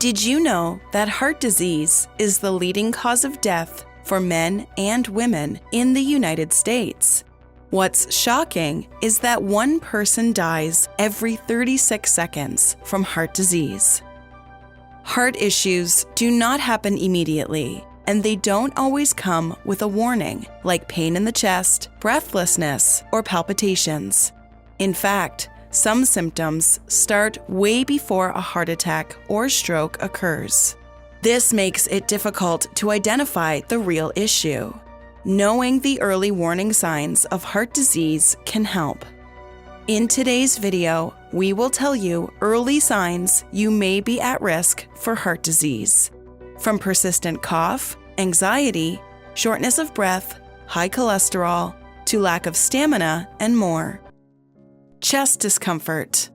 Did you know that heart disease is the leading cause of death for men and women in the United States? What's shocking is that one person dies every 36 seconds from heart disease. Heart issues do not happen immediately, and they don't always come with a warning, like pain in the chest, breathlessness, or palpitations. In fact, some symptoms start way before a heart attack or stroke occurs. This makes it difficult to identify the real issue. Knowing the early warning signs of heart disease can help. In today's video, we will tell you early signs you may be at risk for heart disease. From persistent cough, anxiety, shortness of breath, high cholesterol, to lack of stamina, and more. Chest discomfort.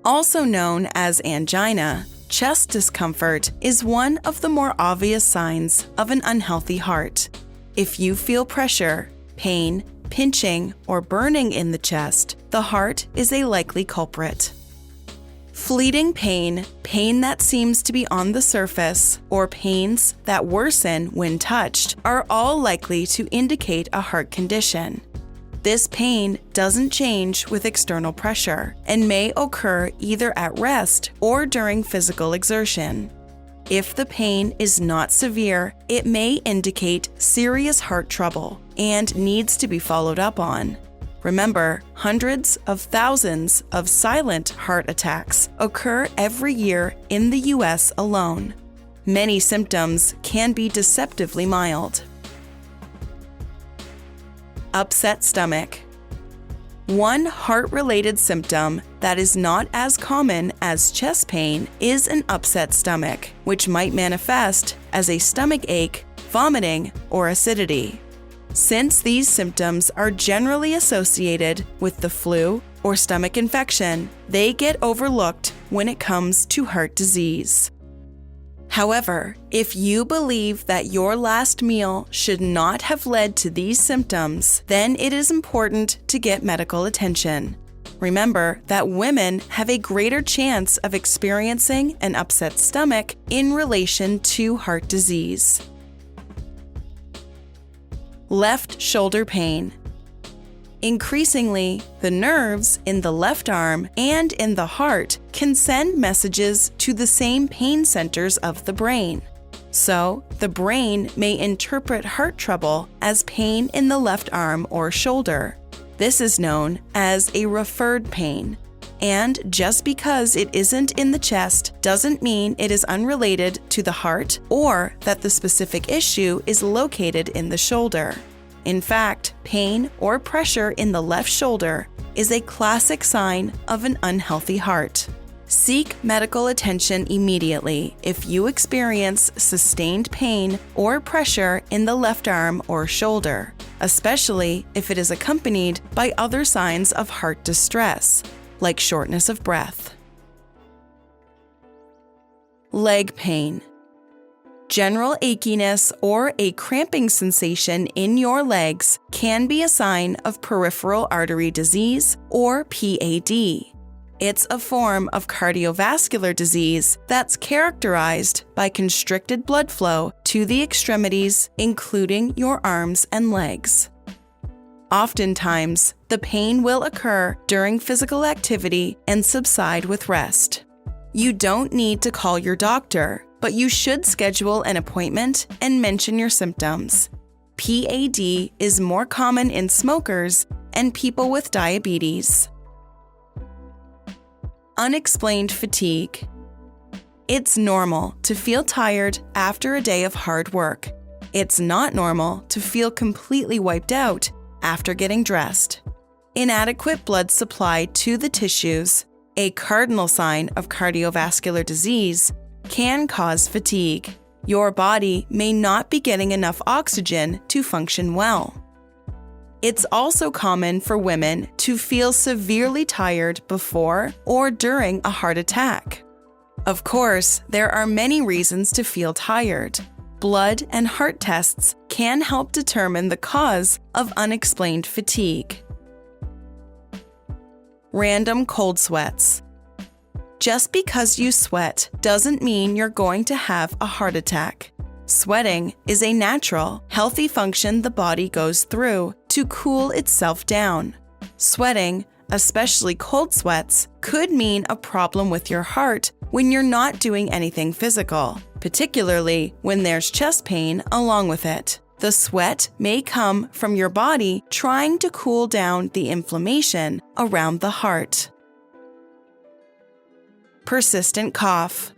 Also known as angina, chest discomfort is one of the more obvious signs of an unhealthy heart. If you feel pressure, pain, pinching, or burning in the chest, the heart is a likely culprit. Fleeting pain, pain that seems to be on the surface, or pains that worsen when touched, are all likely to indicate a heart condition. This pain doesn't change with external pressure and may occur either at rest or during physical exertion. If the pain is not severe, it may indicate serious heart trouble and needs to be followed up on. Remember, hundreds of thousands of silent heart attacks occur every year in the U.S. alone. Many symptoms can be deceptively mild. Upset stomach. One heart-related symptom that is not as common as chest pain is an upset stomach, which might manifest as a stomach ache, vomiting, or acidity. Since these symptoms are generally associated with the flu or stomach infection, they get overlooked when it comes to heart disease. However, if you believe that your last meal should not have led to these symptoms, then it is important to get medical attention. Remember that women have a greater chance of experiencing an upset stomach in relation to heart disease. Left shoulder pain. Increasingly, the nerves in the left arm and in the heart can send messages to the same pain centers of the brain. So, the brain may interpret heart trouble as pain in the left arm or shoulder. This is known as a referred pain. And just because it isn't in the chest doesn't mean it is unrelated to the heart or that the specific issue is located in the shoulder. In fact, pain or pressure in the left shoulder is a classic sign of an unhealthy heart. Seek medical attention immediately if you experience sustained pain or pressure in the left arm or shoulder, especially if it is accompanied by other signs of heart distress, like shortness of breath. Leg pain. General achiness or a cramping sensation in your legs can be a sign of peripheral artery disease or PAD. It's a form of cardiovascular disease that's characterized by constricted blood flow to the extremities, including your arms and legs. Oftentimes, the pain will occur during physical activity and subside with rest. You don't need to call your doctor, but you should schedule an appointment and mention your symptoms. PAD is more common in smokers and people with diabetes. Unexplained fatigue. It's normal to feel tired after a day of hard work. It's not normal to feel completely wiped out after getting dressed. Inadequate blood supply to the tissues, a cardinal sign of cardiovascular disease, can cause fatigue. Your body may not be getting enough oxygen to function well. It's also common for women to feel severely tired before or during a heart attack. Of course, there are many reasons to feel tired. Blood and heart tests can help determine the cause of unexplained fatigue. Random cold sweats. Just because you sweat doesn't mean you're going to have a heart attack. Sweating is a natural, healthy function the body goes through to cool itself down. Sweating, especially cold sweats, could mean a problem with your heart when you're not doing anything physical, particularly when there's chest pain along with it. The sweat may come from your body trying to cool down the inflammation around the heart. Persistent cough.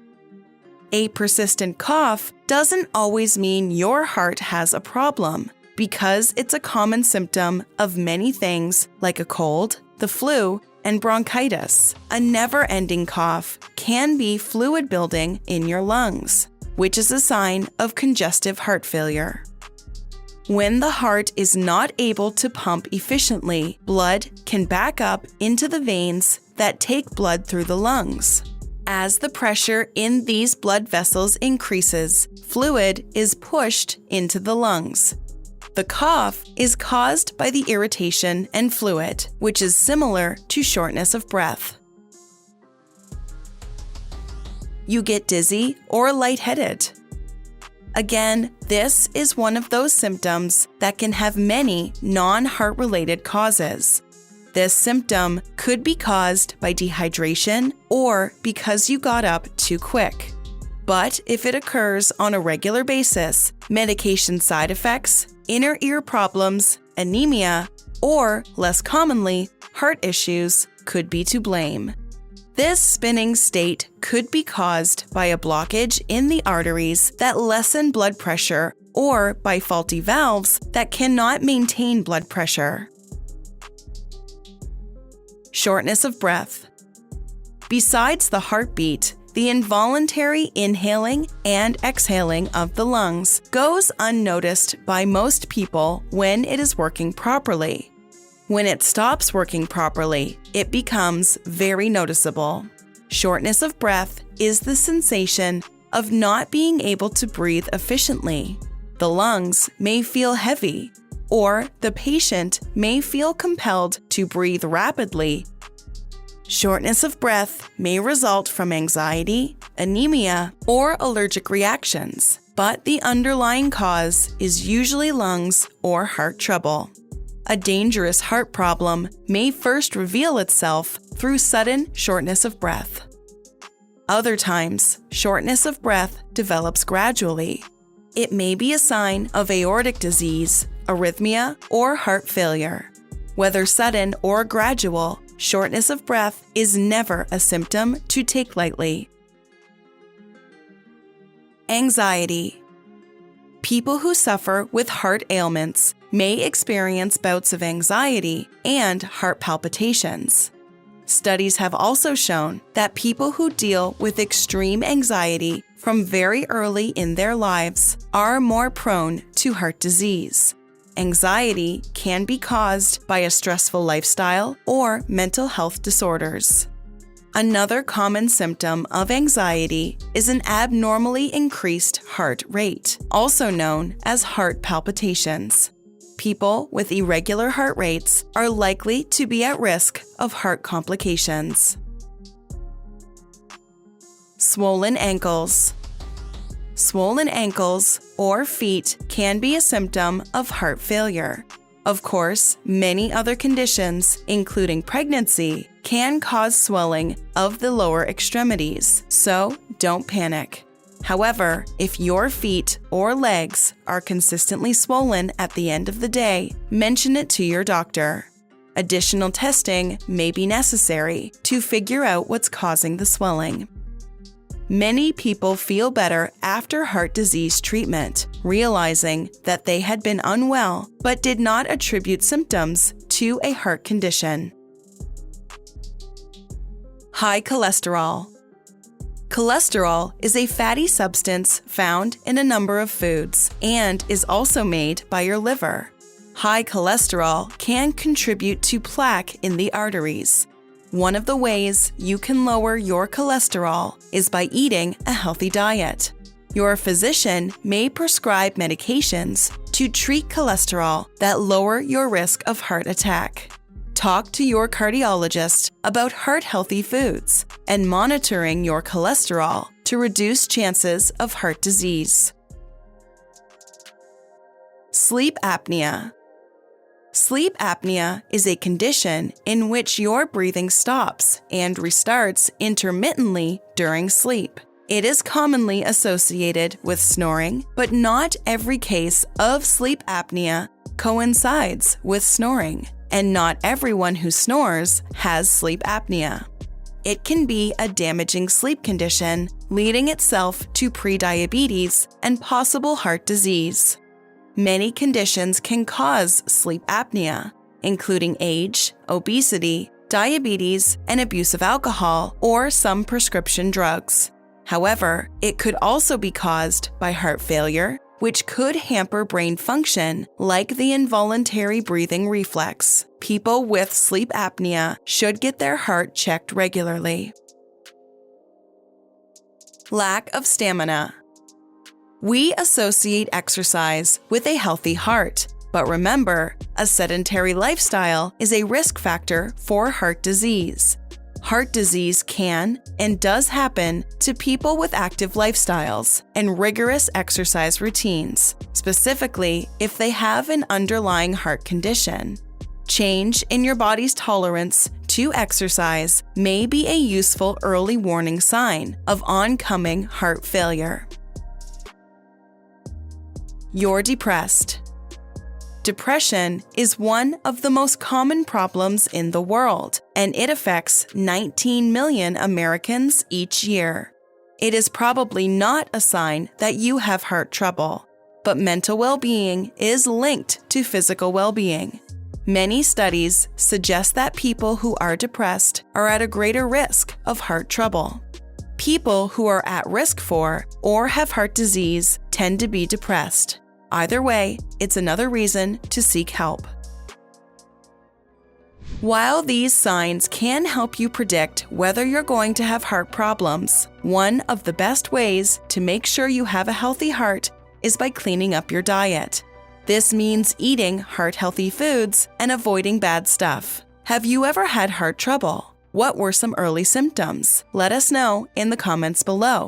A persistent cough doesn't always mean your heart has a problem, because it's a common symptom of many things like a cold, the flu, and bronchitis. A never-ending cough can be fluid building in your lungs, which is a sign of congestive heart failure. When the heart is not able to pump efficiently, blood can back up into the veins that take blood through the lungs. As the pressure in these blood vessels increases, fluid is pushed into the lungs. The cough is caused by the irritation and fluid, which is similar to shortness of breath. You get dizzy or lightheaded. Again, this is one of those symptoms that can have many non-heart-related causes. This symptom could be caused by dehydration or because you got up too quick. But if it occurs on a regular basis, medication side effects, inner ear problems, anemia, or, less commonly, heart issues could be to blame. This spinning state could be caused by a blockage in the arteries that lessen blood pressure or by faulty valves that cannot maintain blood pressure. Shortness of breath. Besides the heartbeat, the involuntary inhaling and exhaling of the lungs goes unnoticed by most people when it is working properly. When it stops working properly, it becomes very noticeable. Shortness of breath is the sensation of not being able to breathe efficiently. The lungs may feel heavy, or the patient may feel compelled to breathe rapidly. Shortness of breath may result from anxiety, anemia, or allergic reactions, but the underlying cause is usually lungs or heart trouble. A dangerous heart problem may first reveal itself through sudden shortness of breath. Other times, shortness of breath develops gradually. It may be a sign of aortic disease, arrhythmia, or heart failure. Whether sudden or gradual, shortness of breath is never a symptom to take lightly. Anxiety. People who suffer with heart ailments may experience bouts of anxiety and heart palpitations. Studies have also shown that people who deal with extreme anxiety from very early in their lives are more prone to heart disease. Anxiety can be caused by a stressful lifestyle or mental health disorders. Another common symptom of anxiety is an abnormally increased heart rate, also known as heart palpitations. People with irregular heart rates are likely to be at risk of heart complications. Swollen ankles. Swollen ankles or feet can be a symptom of heart failure. Of course, many other conditions, including pregnancy, can cause swelling of the lower extremities, so don't panic. However, if your feet or legs are consistently swollen at the end of the day, mention it to your doctor. Additional testing may be necessary to figure out what's causing the swelling. Many people feel better after heart disease treatment, realizing that they had been unwell but did not attribute symptoms to a heart condition. High cholesterol. Cholesterol is a fatty substance found in a number of foods and is also made by your liver. High cholesterol can contribute to plaque in the arteries. One of the ways you can lower your cholesterol is by eating a healthy diet. Your physician may prescribe medications to treat cholesterol that lower your risk of heart attack. Talk to your cardiologist about heart-healthy foods and monitoring your cholesterol to reduce chances of heart disease. Sleep apnea. Sleep apnea is a condition in which your breathing stops and restarts intermittently during sleep. It is commonly associated with snoring, but not every case of sleep apnea coincides with snoring, and not everyone who snores has sleep apnea. It can be a damaging sleep condition, leading itself to prediabetes and possible heart disease. Many conditions can cause sleep apnea, including age, obesity, diabetes, and abuse of alcohol or some prescription drugs. However, it could also be caused by heart failure, which could hamper brain function, like the involuntary breathing reflex. People with sleep apnea should get their heart checked regularly. Lack of stamina. We associate exercise with a healthy heart, but remember, a sedentary lifestyle is a risk factor for heart disease. Heart disease can and does happen to people with active lifestyles and rigorous exercise routines, specifically if they have an underlying heart condition. Change in your body's tolerance to exercise may be a useful early warning sign of oncoming heart failure. You're depressed. Depression is one of the most common problems in the world, and it affects 19 million Americans each year. It is probably not a sign that you have heart trouble, but mental well-being is linked to physical well-being. Many studies suggest that people who are depressed are at a greater risk of heart trouble. People who are at risk for or have heart disease tend to be depressed. Either way, it's another reason to seek help. While these signs can help you predict whether you're going to have heart problems, one of the best ways to make sure you have a healthy heart is by cleaning up your diet. This means eating heart-healthy foods and avoiding bad stuff. Have you ever had heart trouble? What were some early symptoms? Let us know in the comments below.